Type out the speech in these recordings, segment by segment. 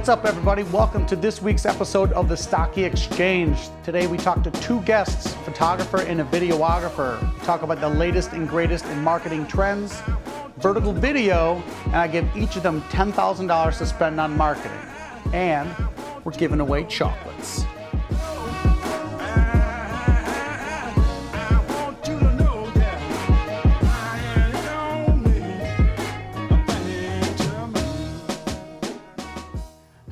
What's up, everybody? Welcome to this week's episode of the Stocki Exchange. Today we talk to two guests, photographer and a videographer. We talk about the latest and greatest in marketing trends, vertical video, and I give each of them $10,000 to spend on marketing. And we're giving away chocolates.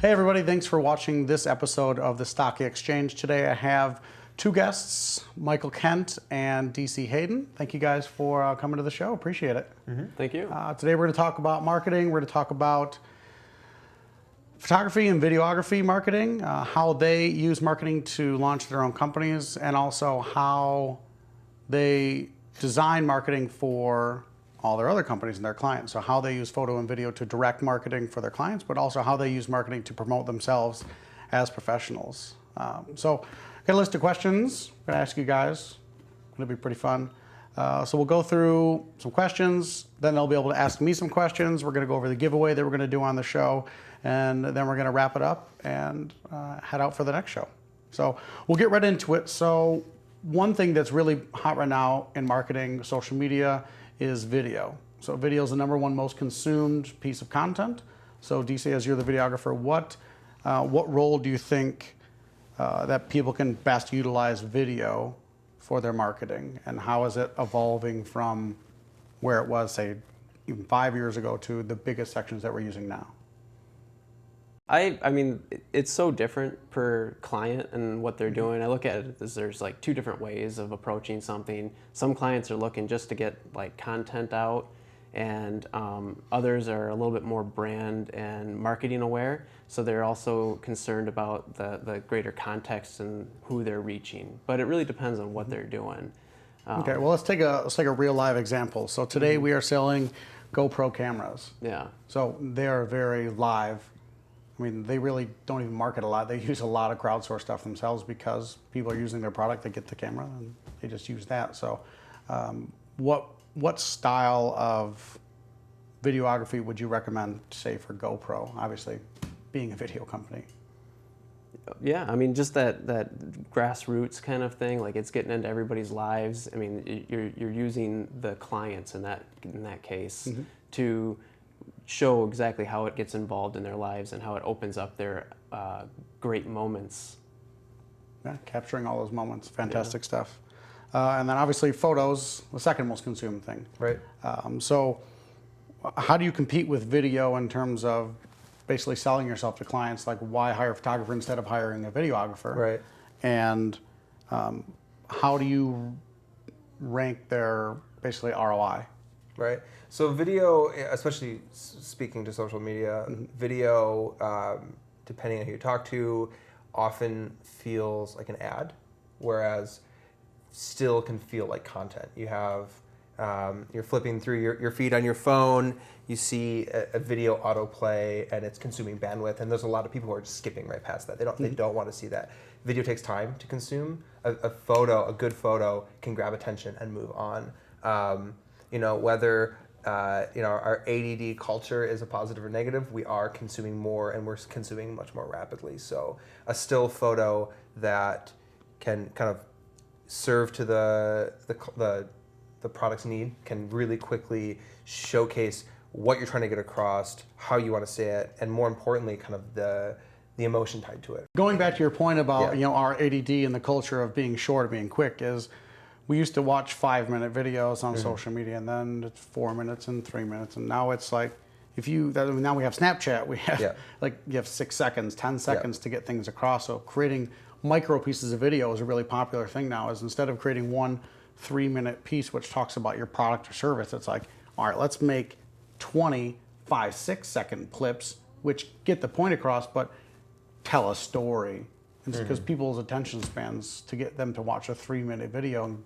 Hey everybody, thanks for watching this episode of the Stocki Exchange. Today I have two guests, Michael Kent and DC Hayden. Thank you guys for coming to the show, appreciate it. Thank you. Today we're going to talk about marketing, we're going to talk about photography and videography marketing, how they use marketing to launch their own companies, and also how they design marketing for all their other companies and their clients. So how they use photo and video to direct marketing for their clients, but also how they use marketing to promote themselves as professionals. So got a list of questions I'm gonna ask you guys. It's gonna be pretty fun. So we'll go through some questions, then they'll be able to ask me some questions. We're gonna go over the giveaway that we're gonna do on the show, and then we're gonna wrap it up and head out for the next show. So we'll get right into it. So one thing that's really hot right now in marketing, social media, is video. So video is the #1 most consumed piece of content. So DC, as you're the videographer, what role do you think that people can best utilize video for their marketing, and how is it evolving from where it was, say, even 5 years ago to the biggest sections that we're using now? I mean, it's so different per client and what they're doing. I look at it as there's like two different ways of approaching something. Some clients are looking just to get like content out, and others are a little bit more brand and marketing aware. So they're also concerned about the greater context and who they're reaching. But it really depends on what they're doing. Okay, well, let's take a real live example. So today we are selling GoPro cameras. Yeah. So they are very live. I mean, they really don't even market a lot. They use a lot of crowdsourced stuff themselves because people are using their product to get the camera, and they just use that. So what style of videography would you recommend, say, for GoPro, obviously being a video company? Yeah, I mean, just that grassroots kind of thing, like it's getting into everybody's lives. I mean, you're using the clients in that case to show exactly how it gets involved in their lives and how it opens up their great moments. Yeah, capturing all those moments, fantastic stuff. And then obviously photos, the second most consumed thing. Right. So how do you compete with video in terms of basically selling yourself to clients? Like, why hire a photographer instead of hiring a videographer? Right. And how do you rank their basically ROI? Right. So video, especially speaking to social media, video, depending on who you talk to, often feels like an ad, whereas still can feel like content. You have, you're flipping through your feed on your phone, you see a video autoplay and it's consuming bandwidth, and there's a lot of people who are just skipping right past that. They don't want to see that. Video takes time to consume. A good photo can grab attention and move on. You know, whether our ADD culture is a positive or negative, we are consuming more, and we're consuming much more rapidly. So a still photo that can kind of serve to the product's need can really quickly showcase what you're trying to get across, how you want to say it, and more importantly, kind of the emotion tied to it. Going back to your point about our ADD and the culture of being short or being quick, is we used to watch 5-minute videos on social media, and then it's 4 minutes and 3 minutes, and now it's like, now we have Snapchat, we have you have 6 seconds, 10 seconds to get things across. So creating micro pieces of video is a really popular thing now. Is instead of creating 1 3-minute piece which talks about your product or service, it's like, all right, let's make 20 5-6-second clips which get the point across but tell a story. Because people's attention spans, to get them to watch a 3-minute video and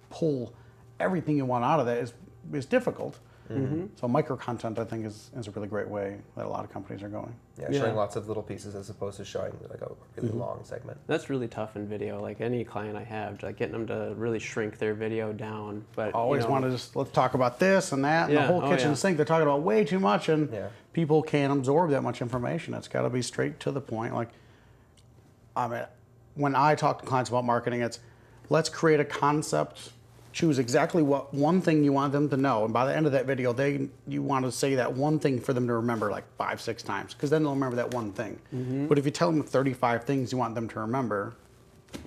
pull everything you want out of that is difficult. So micro content, I think, is a really great way that a lot of companies are going. Yeah, Yeah. showing lots of little pieces as opposed to showing like a really long segment. That's really tough in video. Like any client I have, like getting them to really shrink their video down. But Always want to just, let's talk about this and that, and the Yeah, whole oh, kitchen yeah. sink. They're talking about way too much, and Yeah. people can't absorb that much information. It's got to be straight to the point. Like, I mean, when I talk to clients about marketing, it's let's create a concept, choose exactly what one thing you want them to know, and by the end of that video, you want to say that one thing for them to remember like 5-6 times, because then they'll remember that one thing. But if you tell them 35 things you want them to remember,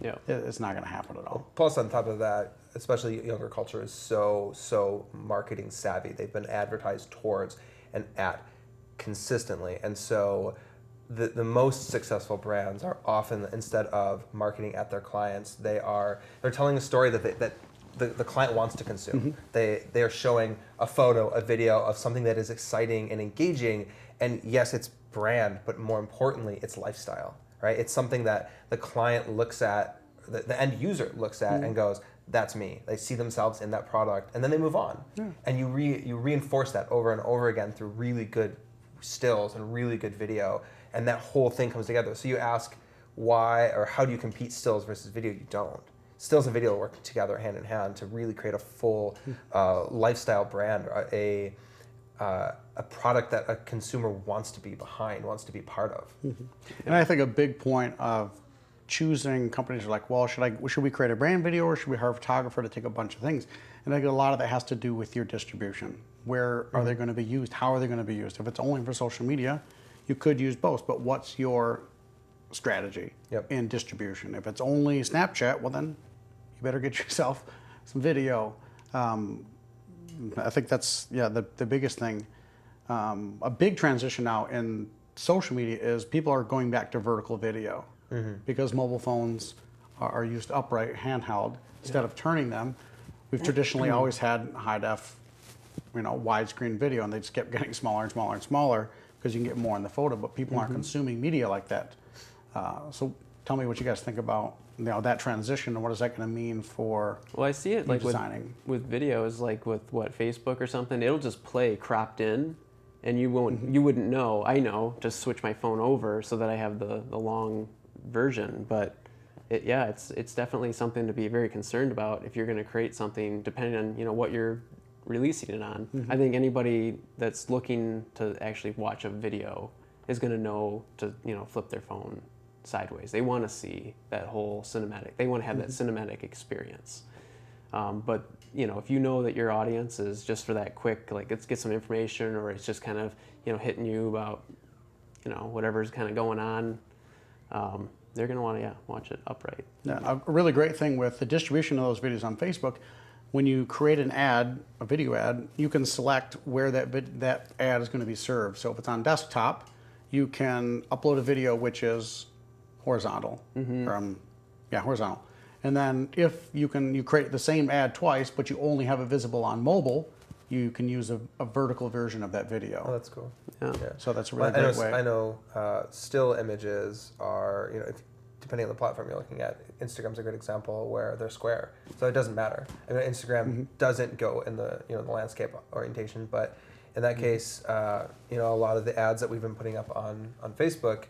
yeah. it's not going to happen at all. Plus, on top of that, especially younger culture is so marketing savvy. They've been advertised towards and at consistently, and so the most successful brands are often, instead of marketing at their clients, they're telling a story that the client wants to consume. They are showing a photo, a video of something that is exciting and engaging, and yes, it's brand, but more importantly, it's lifestyle, right? It's something that the client looks at, the end user looks at and goes, that's me. They see themselves in that product, and then they move on. And you reinforce that over and over again through really good stills and really good video, and that whole thing comes together. So you ask why or how do you compete stills versus video? You don't. Stills and video work together hand in hand to really create a full lifestyle brand, or a product that a consumer wants to be behind, wants to be part of. And I think a big point of choosing companies are like, well, should we create a brand video, or should we hire a photographer to take a bunch of things? And I think a lot of that has to do with your distribution. Where are they going to be used? How are they going to be used? If it's only for social media, you could use both, but what's your strategy in distribution? If it's only Snapchat, well then you better get yourself some video. I think that's the biggest thing. A big transition now in social media is people are going back to vertical video because mobile phones are used upright, handheld, instead of turning them. We've traditionally always had high def, widescreen video, and they just kept getting smaller and smaller and smaller because you can get more in the photo, but people aren't consuming media like that. So tell me what you guys think about that transition, and what is that going to mean for Well, I see it like designing? with videos, like with Facebook or something. It'll just play cropped in, and you wouldn't know. I know to switch my phone over so that I have the long version, but it's definitely something to be very concerned about if you're going to create something, depending on what you're releasing it on. I think anybody that's looking to actually watch a video is going to know to flip their phone sideways. They want to see that whole cinematic. They want to have that cinematic experience. But if you know that your audience is just for that quick, like let's get some information, or it's just kind of hitting you about whatever's kind of going on, they're going to want to watch it upright. Yeah, a really great thing with the distribution of those videos on Facebook, when you create an ad, a video ad, you can select where that ad is going to be served. So if it's on desktop, you can upload a video which is horizontal, horizontal. And then if you create the same ad twice, but you only have it visible on mobile, you can use a vertical version of that video. Oh, that's cool. Yeah. So that's a really great way. I know still images are, depending on the platform you're looking at, Instagram's a good example where they're square. So it doesn't matter. I mean, Instagram doesn't go in the the landscape orientation, but in that case, a lot of the ads that we've been putting up on Facebook,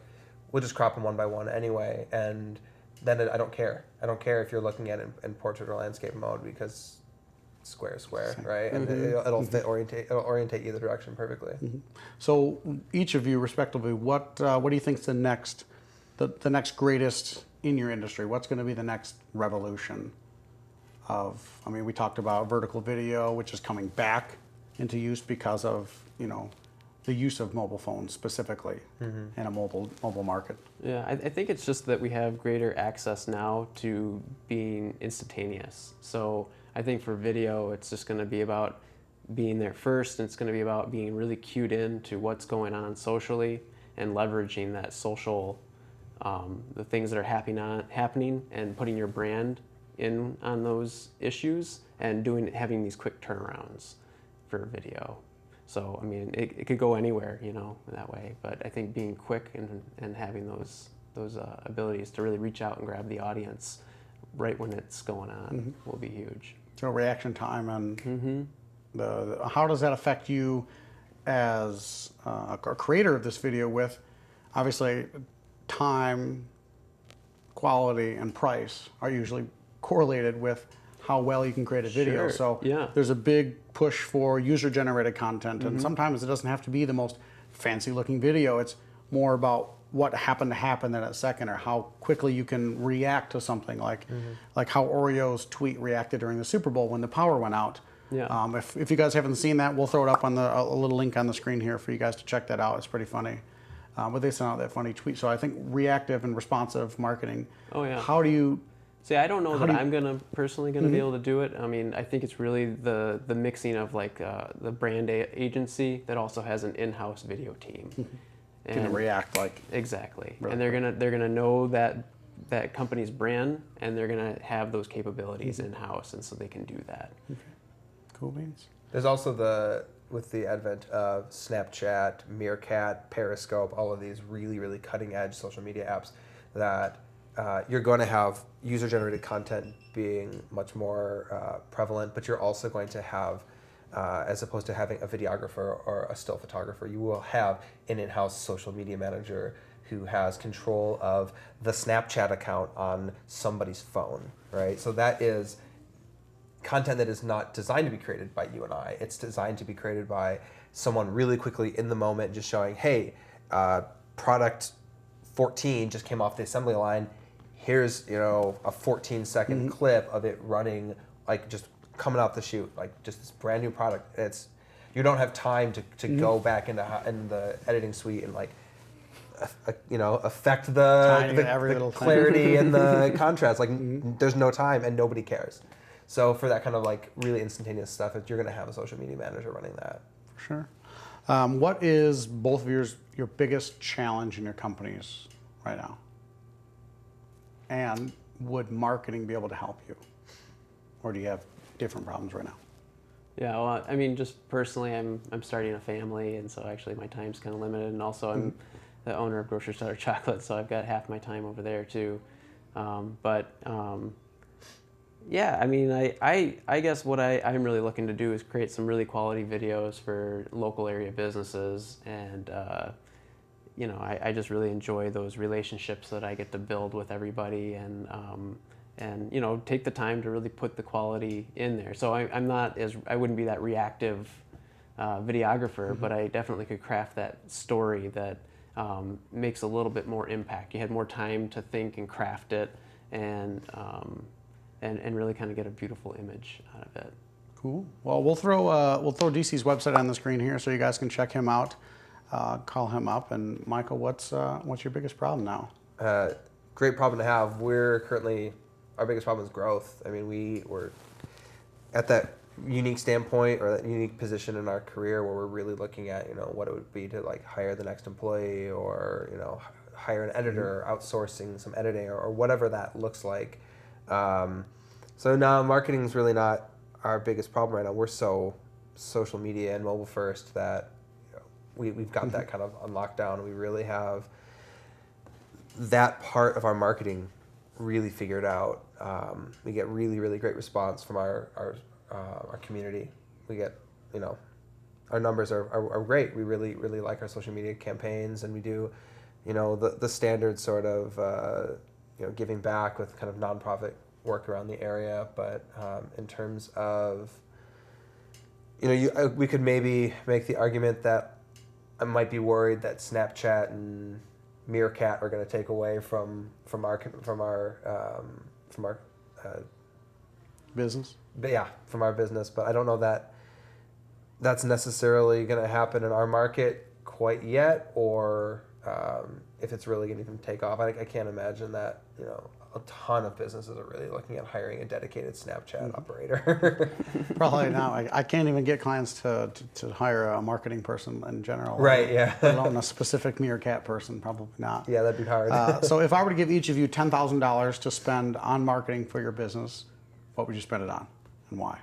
we'll just crop them one by one anyway, and then I don't care. I don't care if you're looking at it in portrait or landscape mode, because square, right? And it'll orientate either direction perfectly. So each of you, respectively, what do you think is the next greatest in your industry? What's going to be the next revolution of? I mean, we talked about vertical video, which is coming back into use because of the use of mobile phones specifically in a mobile market. Yeah, I think it's just that we have greater access now to being instantaneous. So I think for video, it's just going to be about being there first, and it's going to be about being really cued in to what's going on socially and leveraging that social, the things that are happening, and putting your brand in on those issues, and having these quick turnarounds for video. So, I mean, it could go anywhere, that way. But I think being quick and having those abilities to really reach out and grab the audience right when it's going on will be huge. So reaction time and How does that affect you as a creator of this video with, obviously, time, quality, and price are usually correlated with how well you can create a video. Sure. So Yeah. there's a big push for user-generated content, and sometimes it doesn't have to be the most fancy-looking video. It's more about what happened to happen in a second, or how quickly you can react to something, like how Oreo's tweet reacted during the Super Bowl when the power went out. Yeah. If you guys haven't seen that, we'll throw it up on a little link on the screen here for you guys to check that out. It's pretty funny. But they sent out that funny tweet. So I think reactive and responsive marketing. Oh, yeah. How do you? See, I don't know that I'm personally gonna be able to do it. I mean, I think it's really the mixing of like the brand agency that also has an in-house video team. Can react like exactly, really and they're gonna know that company's brand, and they're gonna have those capabilities in-house, and so they can do that. Okay. Cool beans. There's also with the advent of Snapchat, Meerkat, Periscope, all of these really, really cutting-edge social media apps that you're going to have user-generated content being much more prevalent, but you're also going to have, as opposed to having a videographer or a still photographer, you will have an in-house social media manager who has control of the Snapchat account on somebody's phone, right? So that is content that is not designed to be created by you and I. It's designed to be created by someone really quickly in the moment, just showing, hey, product 14 just came off the assembly line. Here's a 14-second clip of it running, like just coming out the chute, like just this brand new product. You don't have time to go back in the editing suite and like affect the clarity and the contrast. Like there's no time and nobody cares. So for that kind of like really instantaneous stuff, you're going to have a social media manager running that. For sure. What is both of your biggest challenge in your companies right now? And would marketing be able to help you? Or do you have different problems right now? Yeah, well, I mean, just personally, I'm starting a family, and so actually my time's kind of limited, and also I'm the owner of Grocery Starter Chocolate, so I've got half my time over there too. Yeah, I mean, I guess what I'm really looking to do is create some really quality videos for local area businesses, and I just really enjoy those relationships that I get to build with everybody, and take the time to really put the quality in there. So I wouldn't be that reactive videographer, but I definitely could craft that story that makes a little bit more impact. You had more time to think and craft it, and really kind of get a beautiful image out of it. Cool. Well, we'll throw DC's website on the screen here so you guys can check him out, call him up. And Michael, what's your biggest problem now? Great problem to have. Our biggest problem is growth. I mean, we're at that unique standpoint or that unique position in our career where we're really looking at, what it would be to like hire the next employee, or, hire an editor, outsourcing some editing, or whatever that looks like. So now marketing is really not our biggest problem right now. We're so social media and mobile first that we've got that kind of on lockdown. We really have that part of our marketing really figured out. We get really, really great response from our community. We get, our numbers are great. We really, really like our social media campaigns, and we do, the standard sort of, giving back with kind of nonprofit work around the area. But in terms of, we could maybe make the argument that I might be worried that Snapchat and Meerkat are going to take away from our Business? But yeah, from our business. But I don't know that that's necessarily going to happen in our market quite yet, or if it's really going to even take off. I can't imagine that, a ton of businesses are really looking at hiring a dedicated Snapchat operator. Probably not. I can't even get clients to hire a marketing person in general. Right, yeah. Let alone a specific Meerkat person, probably not. Yeah, that'd be hard. So if I were to give each of you $10,000 to spend on marketing for your business, what would you spend it on, and why?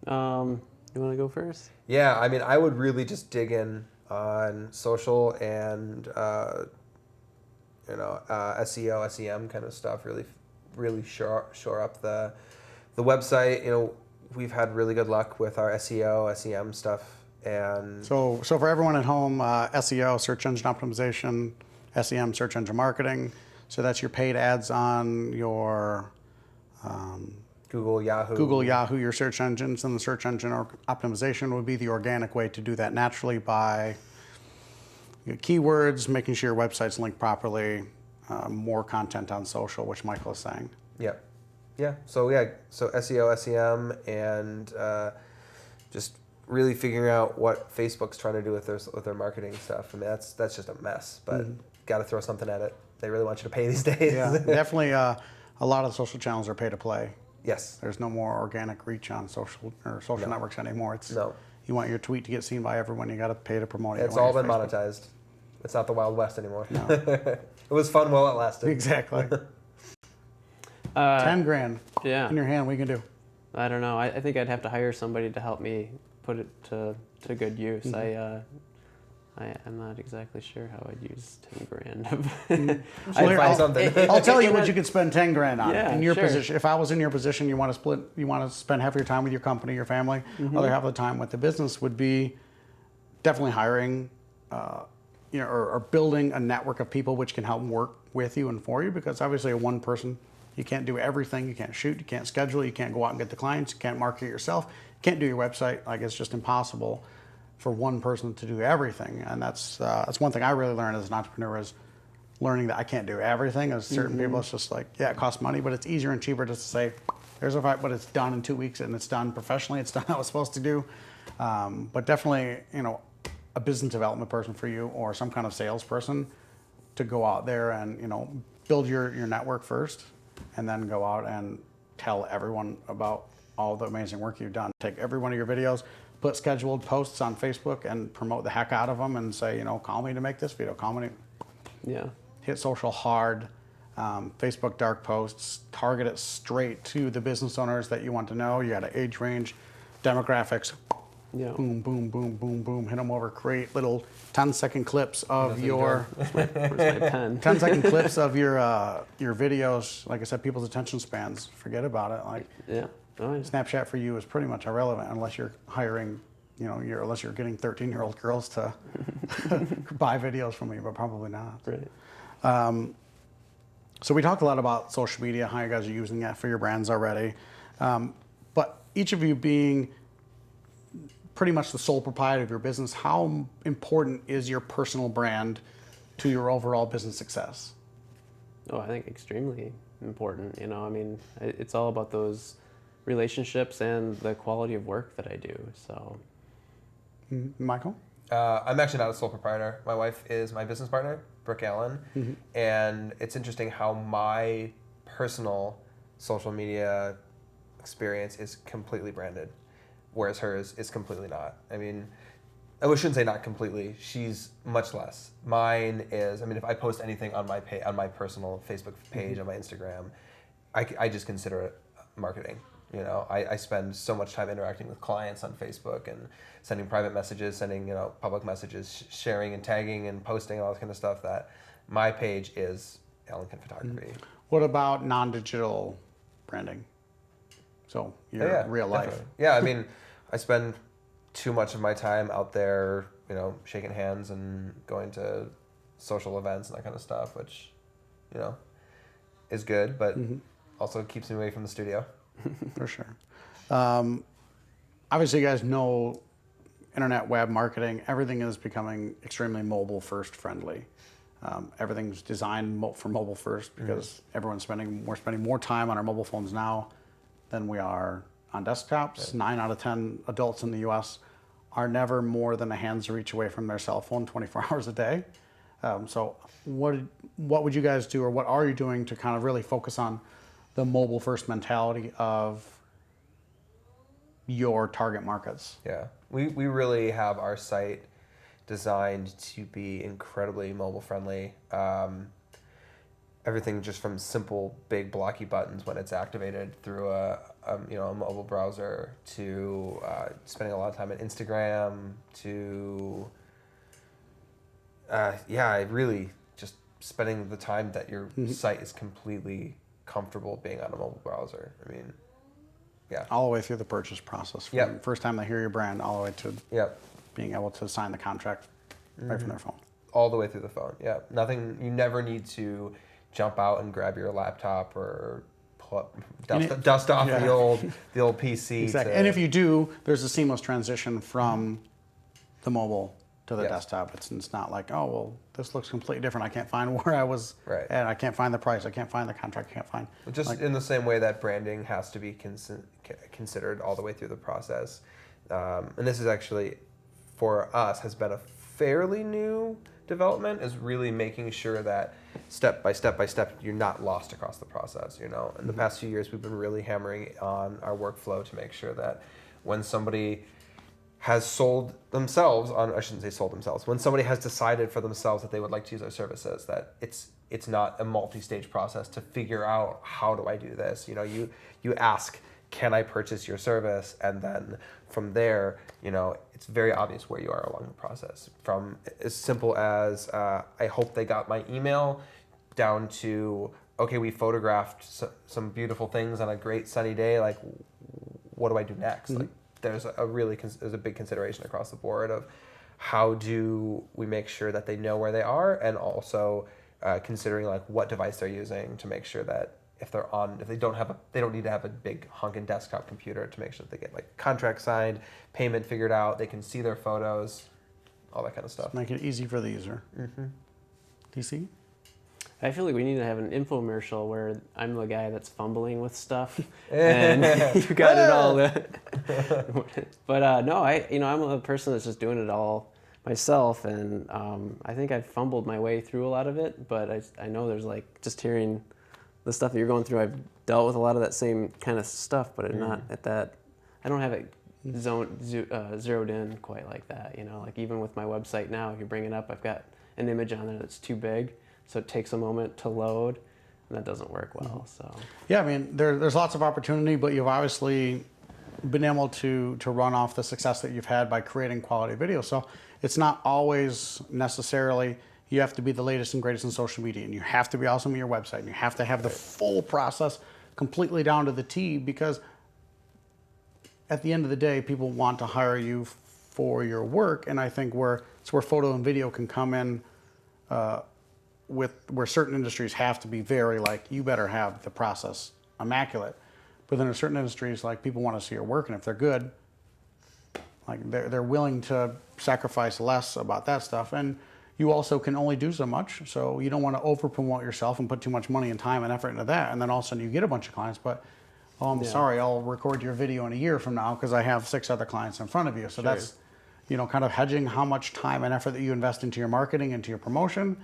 You want to go first? Yeah, I mean, I would really just dig in on social and SEO, SEM kind of stuff. Really shore up the website. we've had really good luck with our SEO, SEM stuff, and So for everyone at home, SEO, search engine optimization, SEM, search engine marketing. So that's your paid ads on your Google, Yahoo, your search engines, and the search engine optimization would be the organic way to do that naturally by your keywords, making sure your website's linked properly, more content on social, which Michael is saying. Yep. Yeah. So SEO, SEM, and just really figuring out what Facebook's trying to do with their marketing stuff. I mean, that's just a mess, but got to throw something at it. They really want you to pay these days. Yeah, definitely. A lot of the social channels are pay to play. Yes. There's no more organic reach on social networks anymore. No. You want your tweet to get seen by everyone, you got to pay to promote it. It's all been monetized. It's not the Wild West anymore. No. It was fun while it lasted. Exactly. 10 grand Yeah. in your hand, we can do. I don't know. I think I'd have to hire somebody to help me put it to good use. I'm not exactly sure how I'd use 10 grand. So here, find something. I'll tell you what you could spend 10 grand on. Yeah, in your sure. position, if I was in your position, you want to spend half your time with your company, your family, other half of the time with the business would be definitely hiring, or building a network of people which can help work with you and for you, because obviously a one person, you can't do everything. You can't shoot, you can't schedule, you can't go out and get the clients, you can't market yourself, you can't do your website. Like, it's just impossible for one person to do everything. And that's one thing I really learned as an entrepreneur, is learning that I can't do everything. As certain people, it's just like, yeah, it costs money, but it's easier and cheaper just to say, here's a fight, but it's done in 2 weeks and it's done professionally. It's done how it's supposed to do. But definitely, a business development person for you, or some kind of salesperson, to go out there and, build your network first, and then go out and tell everyone about all the amazing work you've done. Take every one of your videos, put scheduled posts on Facebook, and promote the heck out of them, and say, call me to make this video, call me. Yeah. Hit social hard, Facebook dark posts, target it straight to the business owners that you want to know. You got an age range, demographics, Yeah. boom, boom, boom, boom, boom, hit them over, create little 10-second clips of your, Where's my pen? 10-second clips of your videos. Like I said, people's attention spans, forget about it. Like, Yeah. Oh, yeah. Snapchat for you is pretty much irrelevant unless you're hiring, unless you're getting 13-year-old girls to buy videos from you, but probably not. Right. So we talked a lot about social media, how you guys are using that for your brands already. But each of you being pretty much the sole proprietor of your business, how important is your personal brand to your overall business success? Oh, I think extremely important. It's all about those relationships and the quality of work that I do. So, Michael? I'm actually not a sole proprietor. My wife is my business partner, Brooke Allen, and it's interesting how my personal social media experience is completely branded, whereas hers is completely not. I shouldn't say not completely. She's much less. Mine is. If I post anything on my personal Facebook page, on my Instagram, I just consider it marketing. I spend so much time interacting with clients on Facebook and sending private messages, sending public messages, sharing and tagging and posting and all this kind of stuff, that my page is Ellington Photography. What about non-digital branding? So your real life. Definitely. Yeah, I spend too much of my time out there, shaking hands and going to social events and that kind of stuff, which, is good, but also keeps me away from the studio. For sure. Obviously, you guys know internet web marketing, everything is becoming extremely mobile first friendly. Everything's designed for mobile first, because we're spending more time on our mobile phones now than we are on desktops. Right. 9 out of 10 adults in the US are never more than a hand's reach away from their cell phone 24 hours a day. So what would you guys do, or what are you doing to kind of really focus on the mobile first mentality of your target markets? Yeah, we really have our site designed to be incredibly mobile friendly. Everything just from simple big blocky buttons when it's activated through a mobile browser, to spending a lot of time on Instagram, to really just spending the time that your site is completely comfortable being on a mobile browser. Yeah. All the way through the purchase process. From Yep. first time they hear your brand all the way to Yep. being able to sign the contract right from their phone. All the way through the phone. Yeah. Nothing. You never need to jump out and grab your laptop or pull up, dust off Yeah. the old PC. Exactly. And if you do, there's a seamless transition from the mobile to the Yes. desktop. It's not like, oh, well, this looks completely different. I can't find where I was Right. at. I can't find the price. I can't find the contract. I can't find. Just like, in the same way that branding has to be considered all the way through the process. And this is actually, for us, has been a fairly new development, is really making sure that step by step, you're not lost across the process. You know, in the past few years, we've been really hammering on our workflow to make sure that when somebody has sold themselves on, I shouldn't say sold themselves, when somebody has decided for themselves that they would like to use our services, that it's not a multi-stage process to figure out, how do I do this? You know, you ask, can I purchase your service? And then from there, you know, it's very obvious where you are along the process. From as simple as, I hope they got my email, down to, okay, we photographed some beautiful things on a great sunny day, like, what do I do next? Like, there's a big consideration across the board of how do we make sure that they know where they are, and also considering like what device they're using to make sure that if they don't need to have a big honking desktop computer to make sure that they get like contract signed, payment figured out, they can see their photos, all that kind of stuff. make it easy for the user. DC? I feel like we need to have an infomercial where I'm the guy that's fumbling with stuff, and you got it all. But no, I'm a person that's just doing it all myself, and I think I've fumbled my way through a lot of it. But I know there's like, just hearing the stuff that you're going through, I've dealt with a lot of that same kind of stuff, but I'm not at that. I don't have it zeroed in quite like that. You know, like even with my website now, if you bring it up, I've got an image on there that's too big. So it takes a moment to load, and that doesn't work well. So Yeah, I mean, there's lots of opportunity, but you've obviously been able to run off the success that you've had by creating quality video. So it's not always necessarily you have to be the latest and greatest in social media, and you have to be awesome at your website, and you have to have the full process completely down to the T, because at the end of the day, people want to hire you for your work, and I think it's where photo and video can come in. Where certain industries have to be very like, you better have the process immaculate, but then in certain industries, like, people want to see your work, and if they're good, like, they're willing to sacrifice less about that stuff. And you also can only do so much, so you don't want to over promote yourself and put too much money and time and effort into that, and then all of a sudden you get a bunch of clients, but sorry, I'll record your video in a year from now because I have 6 other clients in front of you. So that's, kind of hedging how much time and effort that you invest into your marketing, into your promotion,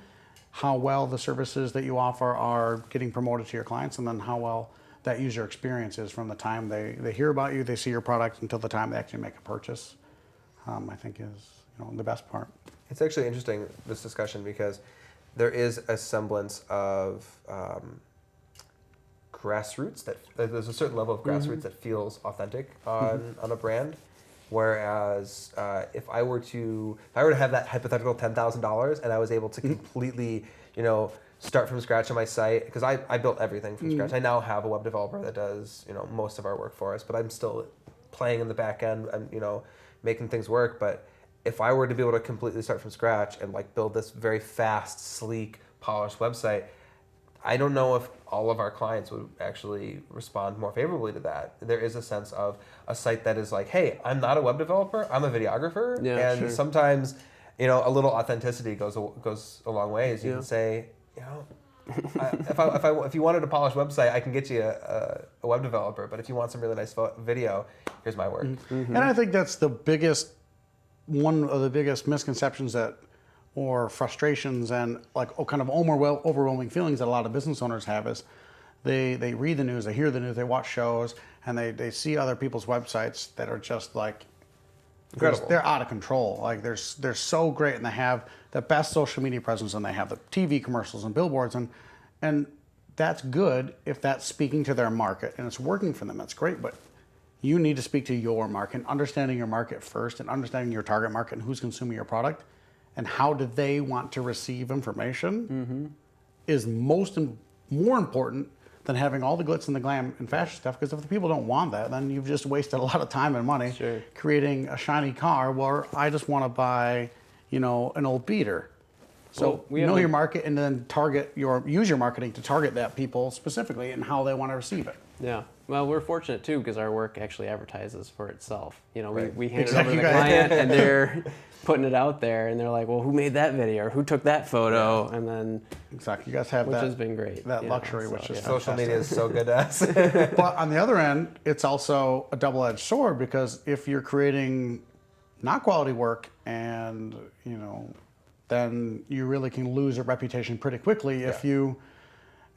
how well the services that you offer are getting promoted to your clients, and then how well that user experience is from the time they hear about you, they see your product, until the time they actually make a purchase. I think is the best part. It's actually interesting, this discussion, because there is a semblance of grassroots, there's a certain level of grassroots that feels authentic on a brand. Whereas if I were to have that hypothetical $10,000 and I was able to completely, start from scratch on my site, because I built everything from scratch. I now have a web developer that does, most of our work for us, but I'm still playing in the back end. I'm, making things work. But if I were to be able to completely start from scratch and like build this very fast, sleek, polished website, I don't know if all of our clients would actually respond more favorably to that. There is a sense of a site that is like, hey, I'm not a web developer, I'm a videographer. Yeah, and sure. sometimes, a little authenticity goes a long way. You can say, if you wanted a polished website, I can get you a web developer. But if you want some really nice video, here's my work. And I think that's one of the biggest misconceptions or frustrations and like kind of overwhelming feelings that a lot of business owners have is they read the news, they hear the news, they watch shows, and they see other people's websites that are just like incredible. They're out of control. Like they're so great, and they have the best social media presence, and they have the TV commercials and billboards, and that's good if that's speaking to their market and it's working for them. That's great, but you need to speak to your market, understanding your market first, and understanding your target market and who's consuming your product. And how do they want to receive information is more important than having all the glitz and the glam and fashion stuff. Because if the people don't want that, then you've just wasted a lot of time and money creating a shiny car. Where I just want to buy, you know, an old beater. So know your market and then use your marketing to target that people specifically and how they want to receive it. Yeah. Well, we're fortunate too because our work actually advertises for itself. You know, we hand Exactly. it over to the client and they're putting it out there and they're like, well, who made that video or who took that photo? And then exactly, you guys have which that. has been great. That luxury, so, which is social media is so good to us. But on the other end, it's also a double-edged sword because if you're creating not quality work and, you know, then you really can lose a reputation pretty quickly if you,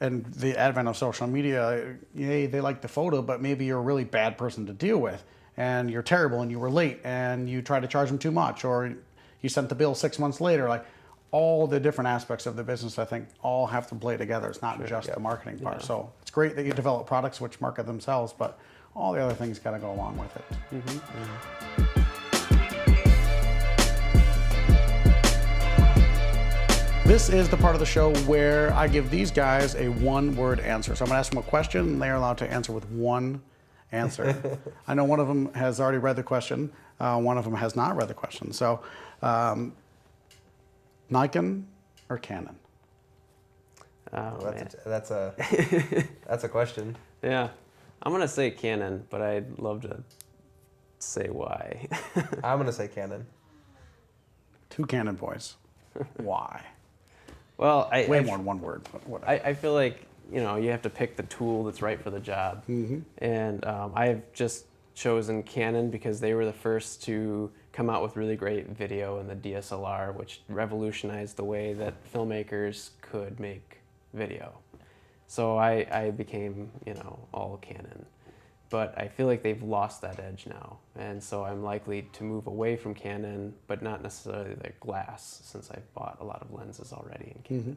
and the advent of social media, yay, they like the photo, but maybe you're a really bad person to deal with and you're terrible and you were late and you try to charge them too much or you sent the bill 6 months later. Like all the different aspects of the business, I think all have to play together. It's not just the marketing part. So it's great that you develop products which market themselves, but all the other things got to go along with it. This is the part of the show where I give these guys a one-word answer. So I'm going to ask them a question, and they're allowed to answer with one answer. I know one of them has already read the question. One of them has not read the question. So Nikon or Canon? Oh, that's a question. Yeah. I'm going to say Canon, but I'd love to say why. I'm going to say Canon. Two Canon boys. Why? Well, way more than one word, but whatever. I feel like, you know, you have to pick the tool that's right for the job. And I've just chosen Canon because they were the first to come out with really great video in the DSLR, which revolutionized the way that filmmakers could make video. So I became, you know, all Canon. But I feel like they've lost that edge now. And so I'm likely to move away from Canon, but not necessarily their glass, since I've bought a lot of lenses already in Canon.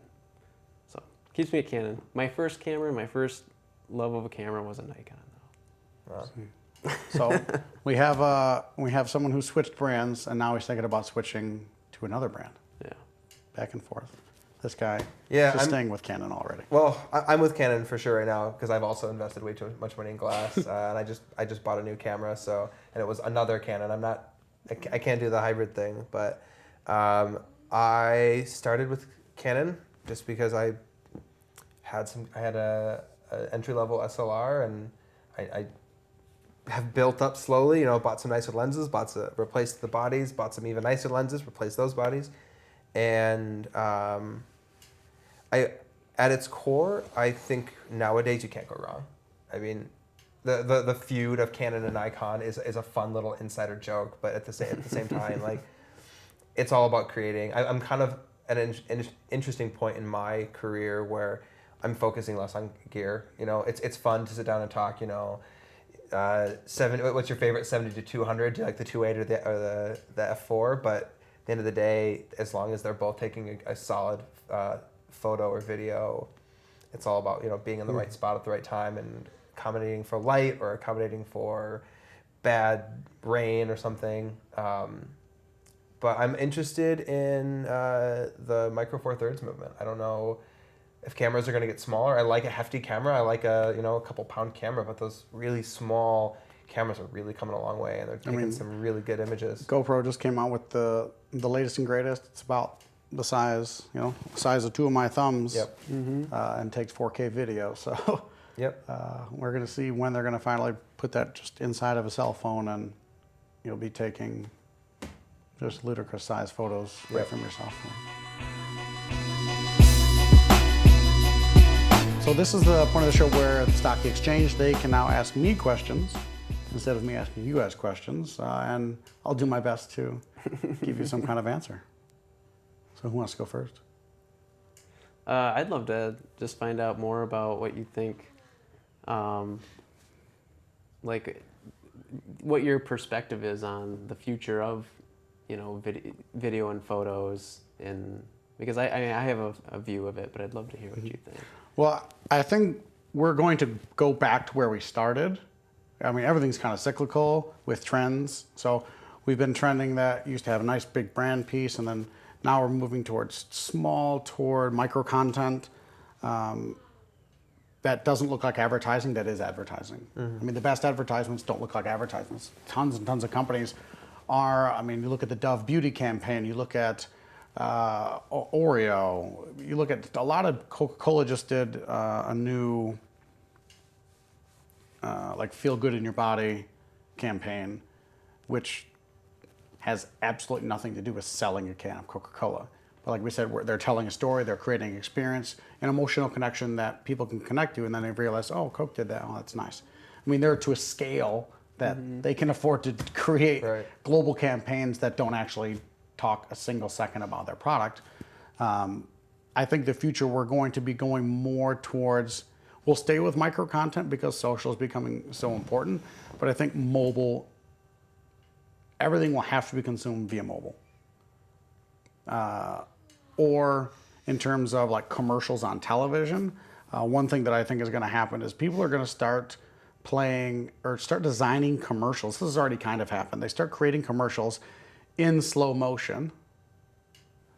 So keeps me at Canon. My first camera, my first love of a camera was a Nikon, though. Wow. So we have someone who switched brands, and now he's thinking about switching to another brand. Yeah. Back and forth. This guy I'm staying with Canon already. Well, I'm with Canon for sure right now because I've also invested way too much money in glass, and I just bought a new camera. So, and it was another Canon. I can't do the hybrid thing, but I started with Canon just because I had a entry level SLR, and I have built up slowly. You know, bought some nicer lenses, replaced the bodies, bought some even nicer lenses, replaced those bodies, and at its core, I think nowadays you can't go wrong. I mean, the feud of Canon and Nikon is a fun little insider joke, but at the same time, like, it's all about creating. I'm kind of at an interesting point in my career where I'm focusing less on gear. You know, it's fun to sit down and talk. You know, what's your favorite 70 to 200? Do you like the 2.8 or the f4? But at the end of the day, as long as they're both taking a solid photo or video, it's all about, you know, being in the right spot at the right time and accommodating for light or accommodating for bad rain or something. But I'm interested in the Micro Four Thirds movement. I don't know if cameras are going to get smaller. I like a hefty camera. I like a couple pound camera, but those really small cameras are really coming a long way, and they're taking some really good images. GoPro just came out with the latest and greatest. It's about the size of two of my thumbs, and takes 4K video. So we're going to see when they're going to finally put that just inside of a cell phone, and you'll be taking just ludicrous size photos right from your cell phone. So this is the point of the show where at the Stocki Exchange, they can now ask me questions instead of me asking you guys questions, and I'll do my best to give you some kind of answer. So who wants to go first? I'd love to just find out more about what you think, like what your perspective is on the future of, you know, video and photos, because I have a view of it, but I'd love to hear what you think. Well, I think we're going to go back to where we started. I mean, everything's kind of cyclical with trends. So we've been trending that used to have a nice big brand piece, and then now we're moving towards micro content. that doesn't look like advertising, that is advertising. I mean, the best advertisements don't look like advertisements. Tons and tons of companies are, I mean, you look at the Dove Beauty campaign, you look at Oreo, you look at a lot of, Coca-Cola just did a new like Feel Good in Your Body campaign, which has absolutely nothing to do with selling a can of Coca-Cola. But like we said, they're telling a story, they're creating an experience, an emotional connection that people can connect to, and then they realize, oh, Coke did that, oh, that's nice. I mean, they're to a scale that they can afford to create global campaigns that don't actually talk a single second about their product. I think the future, we're going to be going more towards, we'll stay with micro content because social is becoming so important, but I think mobile, everything will have to be consumed via mobile. Or in terms of like commercials on television, one thing that I think is going to happen is people are going to start playing or start designing commercials. This has already kind of happened. They start creating commercials in slow motion.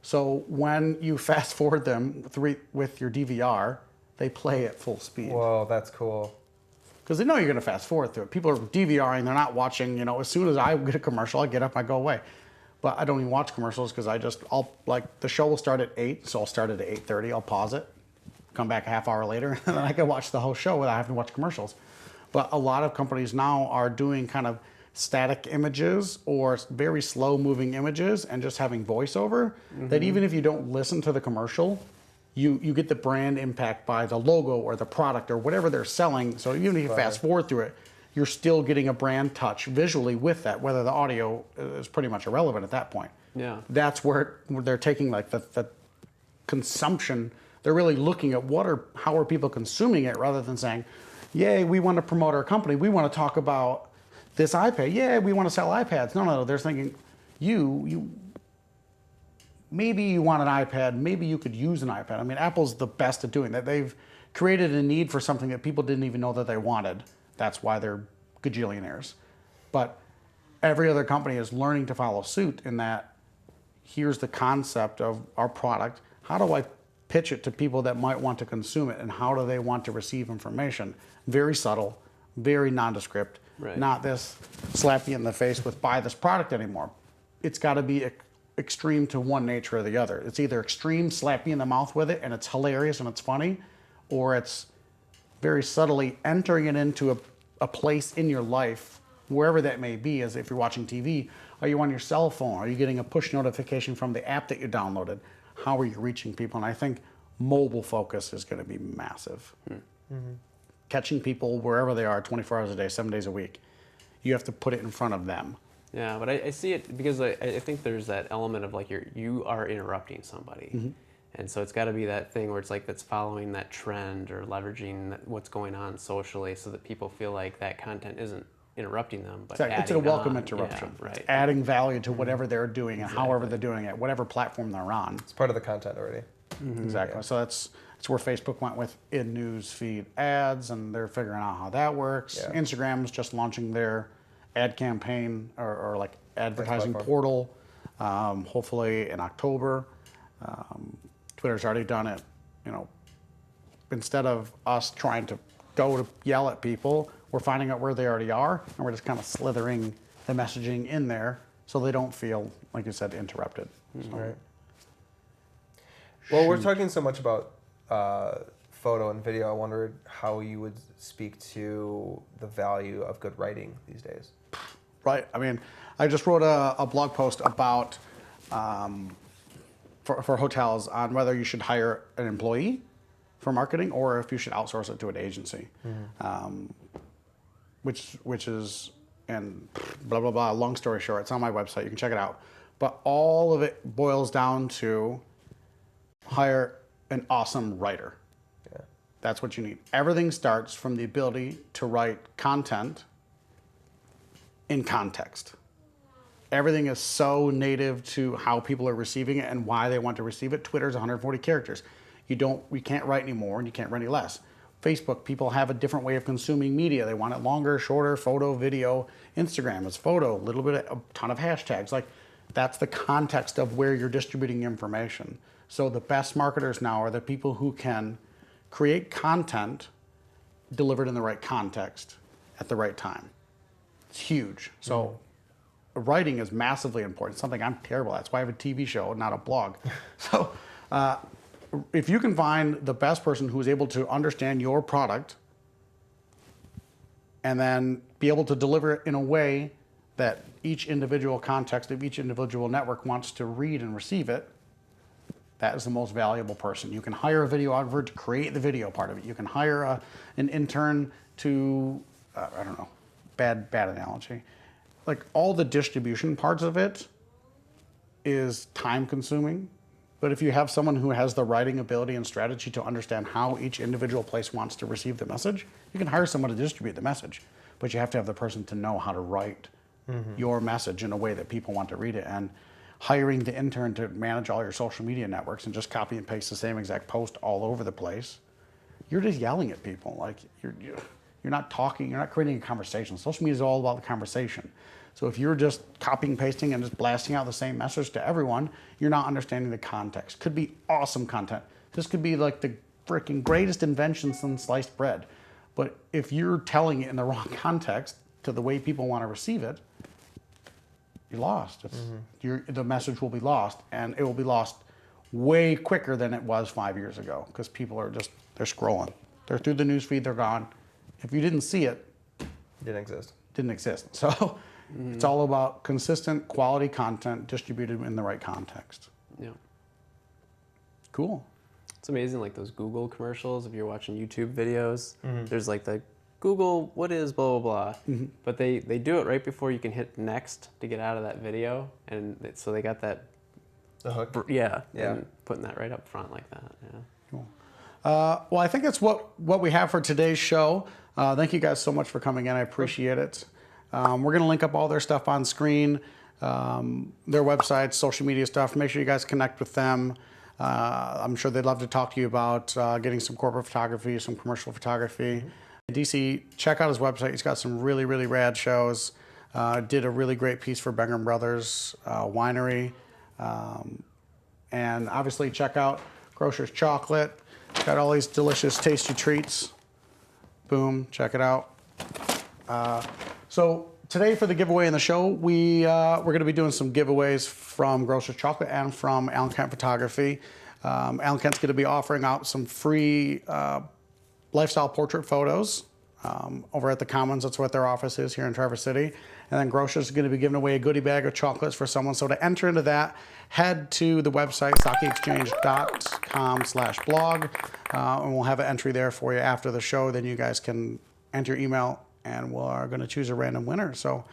So when you fast forward them with your DVR, they play at full speed. Whoa, that's cool. Because they know you're going to fast forward through it. People are DVRing, they're not watching, you know, as soon as I get a commercial, I get up, I go away. But I don't even watch commercials because the show will start at 8, so I'll start it at 8:30, I'll pause it, come back a half hour later, and then I can watch the whole show without having to watch commercials. But a lot of companies now are doing kind of static images or very slow moving images and just having voiceover, that even if you don't listen to the commercial, you get the brand impact by the logo or the product or whatever they're selling. So even if you fast forward through it, you're still getting a brand touch visually with that, whether the audio is pretty much irrelevant at that point. Yeah. That's where they're taking like the consumption. They're really looking at how are people consuming it, rather than saying, yay, we want to promote our company. We want to talk about this iPad. Yeah, we want to sell iPads. No. They're thinking, maybe you want an iPad. Maybe you could use an iPad. I mean, Apple's the best at doing that. They've created a need for something that people didn't even know that they wanted. That's why they're gajillionaires. But every other company is learning to follow suit in that, here's the concept of our product. How do I pitch it to people that might want to consume it, and how do they want to receive information? Very subtle, very nondescript, not this slap you in the face with buy this product anymore. It's got to be extreme to one nature or the other. It's either extreme, slap you in the mouth with it, and it's hilarious and it's funny, or it's very subtly entering it into a place in your life, wherever that may be. As if you're watching TV, are you on your cell phone? Are you getting a push notification from the app that you downloaded? How are you reaching people? And I think mobile focus is going to be massive. Catching people wherever they are, 24 hours a day, 7 days a week. You have to put it in front of them. Yeah, but I see it because I think there's that element of like you are interrupting somebody. And so it's got to be that thing where it's like that's following that trend or leveraging what's going on socially, so that people feel like that content isn't interrupting them, but it's a welcome interruption. Yeah, right. It's adding value to whatever they're doing and however they're doing it, whatever platform they're on. It's part of the content already. Exactly. So that's where Facebook went with in newsfeed ads, and they're figuring out how that works. Instagram's just launching their ad campaign or like advertising portal, hopefully in October. Twitter's already done it. You know, instead of us trying to go to yell at people, we're finding out where they already are, and we're just kind of slithering the messaging in there so they don't feel, like you said, interrupted. Right. Well, we're talking so much about photo and video. I wondered how you would speak to the value of good writing these days. Right. I mean, I just wrote a blog post about for hotels on whether you should hire an employee for marketing or if you should outsource it to an agency, which is, and blah, blah, blah, long story short, it's on my website, you can check it out. But all of it boils down to hire an awesome writer. Yeah. That's what you need. Everything starts from the ability to write content in context. Everything is so native to how people are receiving it and why they want to receive it. Twitter's 140 characters. We can't write any more and you can't write any less. Facebook, people have a different way of consuming media. They want it longer, shorter, photo, video. Instagram is photo, a ton of hashtags. Like, that's the context of where you're distributing information. So the best marketers now are the people who can create content delivered in the right context at the right time. It's huge. So writing is massively important. Something I'm terrible at. That's why I have a TV show, not a blog. So if you can find the best person who's able to understand your product and then be able to deliver it in a way that each individual context of each individual network wants to read and receive it, that is the most valuable person. You can hire a videographer to create the video part of it. You can hire an intern to, I don't know, bad analogy. Like all the distribution parts of it is time consuming. But if you have someone who has the writing ability and strategy to understand how each individual place wants to receive the message, you can hire someone to distribute the message. But you have to have the person to know how to write your message in a way that people want to read it. And hiring the intern to manage all your social media networks and just copy and paste the same exact post all over the place, you're just yelling at people. Like you're not talking, you're not creating a conversation. Social media is all about the conversation. So if you're just copying, pasting, and just blasting out the same message to everyone, you're not understanding the context. Could be awesome content. This could be like the freaking greatest invention since sliced bread. But if you're telling it in the wrong context to the way people want to receive it, you're lost. The message will be lost, and it will be lost way quicker than it was 5 years ago because people are they're scrolling. They're through the newsfeed, they're gone. If you didn't see it, didn't exist. So it's all about consistent quality content distributed in the right context. Yeah. Cool. It's amazing, like those Google commercials. If you're watching YouTube videos, there's like the Google, what is blah, blah, blah. But they do it right before you can hit next to get out of that video. And so they got that. The hook? Yeah. And putting that right up front like that. Yeah. Cool. Well, I think that's what we have for today's show. Thank you guys so much for coming in. I appreciate it. We're going to link up all their stuff on screen, their websites, social media stuff. Make sure you guys connect with them. I'm sure they'd love to talk to you about getting some corporate photography, some commercial photography. DC, check out his website. He's got some really, really rad shows. Did a really great piece for Bengham Brothers Winery. And obviously check out Grocer's Chocolate. Got all these delicious, tasty treats. Boom, check it out. So today for the giveaway in the show, we're going to be doing some giveaways from Grocer's Chocolate and from Alan Kent Photography. Alan Kent's going to be offering out some free lifestyle portrait photos over at the Commons. That's what their office is here in Traverse City. And then Grocer's is going to be giving away a goodie bag of chocolates for someone. So to enter into that, head to the website, stockiexchange.com/blog. And we'll have an entry there for you after the show. Then you guys can enter your email and we're going to choose a random winner. So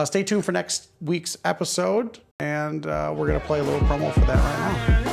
stay tuned for next week's episode. And we're going to play a little promo for that right now.